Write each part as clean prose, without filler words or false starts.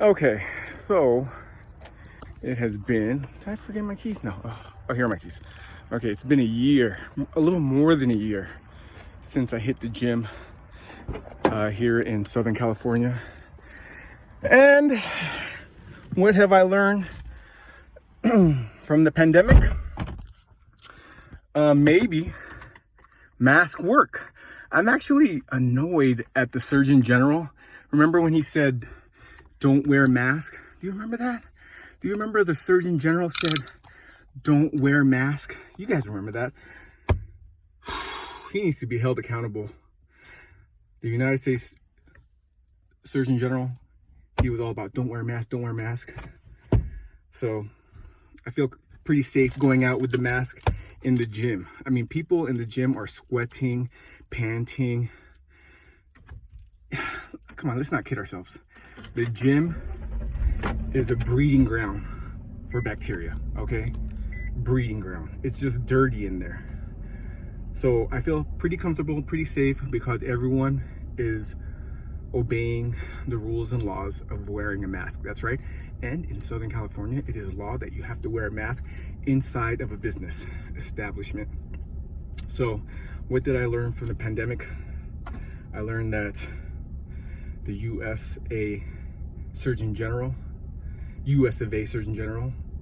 Okay, so it has been. Did I forget my keys? No. Oh, here are my keys. Okay, it's been a year, a little more than a year, since I hit the gym here in Southern California. And what have I learned from the pandemic? Maybe mask work. I'm actually annoyed at the Surgeon General. Remember when he said, don't wear a mask? Do you remember that? Do you remember the Surgeon General said, don't wear a mask? You guys remember that? He needs to be held accountable. The United States Surgeon General, he was all about don't wear a mask, don't wear a mask. So I feel pretty safe going out with the mask in the gym. I mean, people in the gym are sweating, panting. Come on, let's not kid ourselves. The gym is a breeding ground for bacteria, okay? Breeding ground. It's just dirty in there. So I feel pretty comfortable, pretty safe because everyone is obeying the rules and laws of wearing a mask. That's right. And in Southern California, it is law that you have to wear a mask inside of a business establishment. So what did I learn from the pandemic? I learned that the US of A Surgeon General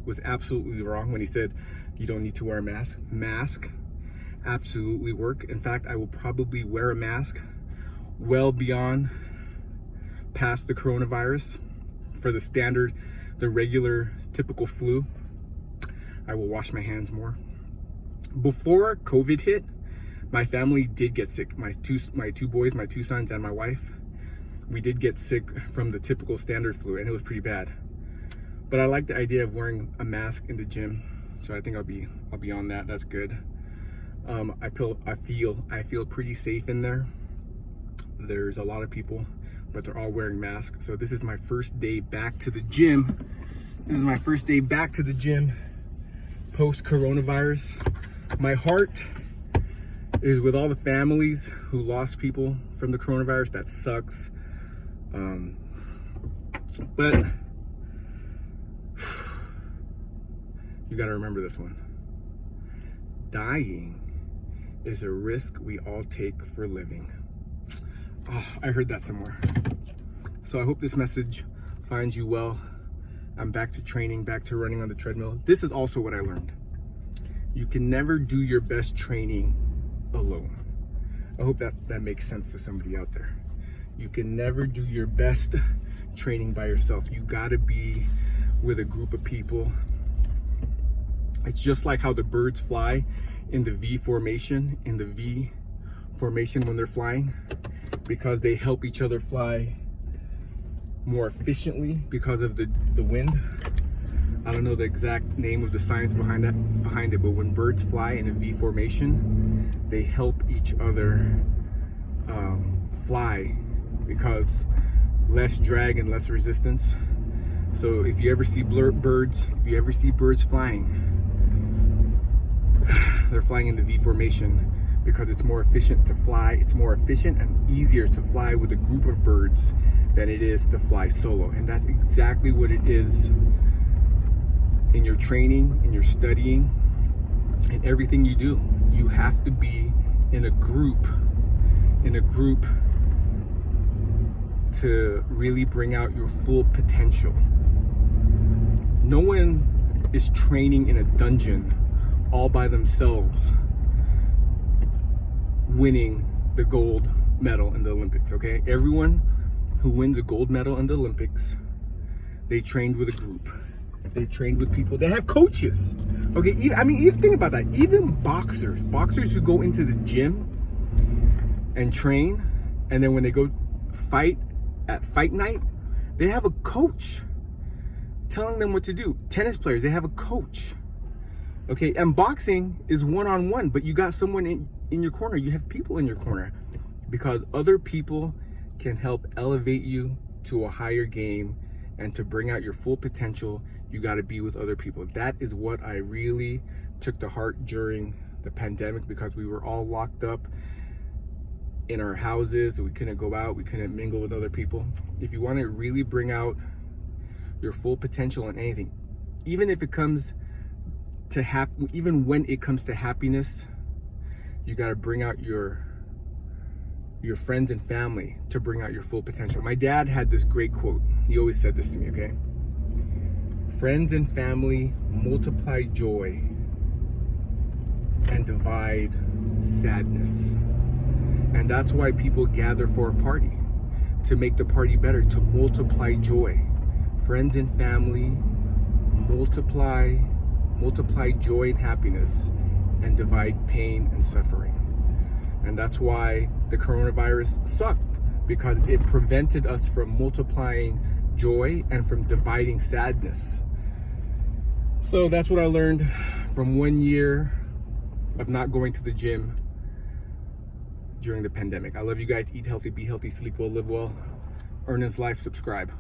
was absolutely wrong when he said you don't need to wear a mask. Mask absolutely work. In fact, I will probably wear a mask well beyond past the coronavirus. For the regular typical flu, I will wash my hands more. Before COVID hit, my family did get sick. My two boys, my two sons, and my wife, we did get sick from the typical standard flu, and it was pretty bad. But I like the idea of wearing a mask in the gym, so I think I'll be on that. That's good. I feel pretty safe in there. There's a lot of people, but they're all wearing masks. So this is my first day back to the gym. Post coronavirus. My heart is with all the families who lost people from the coronavirus. That sucks. But you got to remember this one. Dying is a risk we all take for living. Oh, I heard that somewhere. So I hope this message finds you well. I'm back to training, back to running on the treadmill. This is also what I learned. You can never do your best training alone. I hope that makes sense to somebody out there. You can never do your best training by yourself. You gotta be with a group of people. It's just like how the birds fly in the V formation, when they're flying, because they help each other fly more efficiently because of the wind. I don't know the exact name of the science behind it, but when birds fly in a V formation, they help each other fly because less drag and less resistance. So if you ever see birds flying, they're flying in the V formation because it's more efficient to fly. It's more efficient and easier to fly with a group of birds than it is to fly solo. And that's exactly what it is in your training, in your studying, in everything you do. You have to be in a group to really bring out your full potential. No one is training in a dungeon all by themselves winning the gold medal in the Olympics, okay? Everyone who wins a gold medal in the Olympics, they trained with a group. They trained with people. They have coaches, okay? Even think about that. Even boxers who go into the gym and train, and then when they go fight at fight night, they have a coach telling them what to do. Tennis players, they have a coach. Okay, and boxing is one-on-one, but you got someone in your corner. You have people in your corner because other people can help elevate you to a higher game, and to bring out your full potential, you got to be with other people. That is what I really took to heart during the pandemic, because we were all locked up in our houses. We couldn't go out, we couldn't mingle with other people. If you want to really bring out your full potential in anything. Even if it comes to even when it comes to happiness, you got to bring out your friends and family to bring out your full potential. My dad had this great quote. He always said this to me, okay? Friends and family multiply joy and divide sadness. And that's why people gather for a party, to make the party better, to multiply joy. Friends and family multiply joy and happiness and divide pain and suffering. And that's why the coronavirus sucked, because it prevented us from multiplying joy and from dividing sadness. So that's what I learned from 1 year of not going to the gym during the pandemic. I love you guys. Eat healthy, be healthy, sleep well, live well. Ernan's Life, subscribe.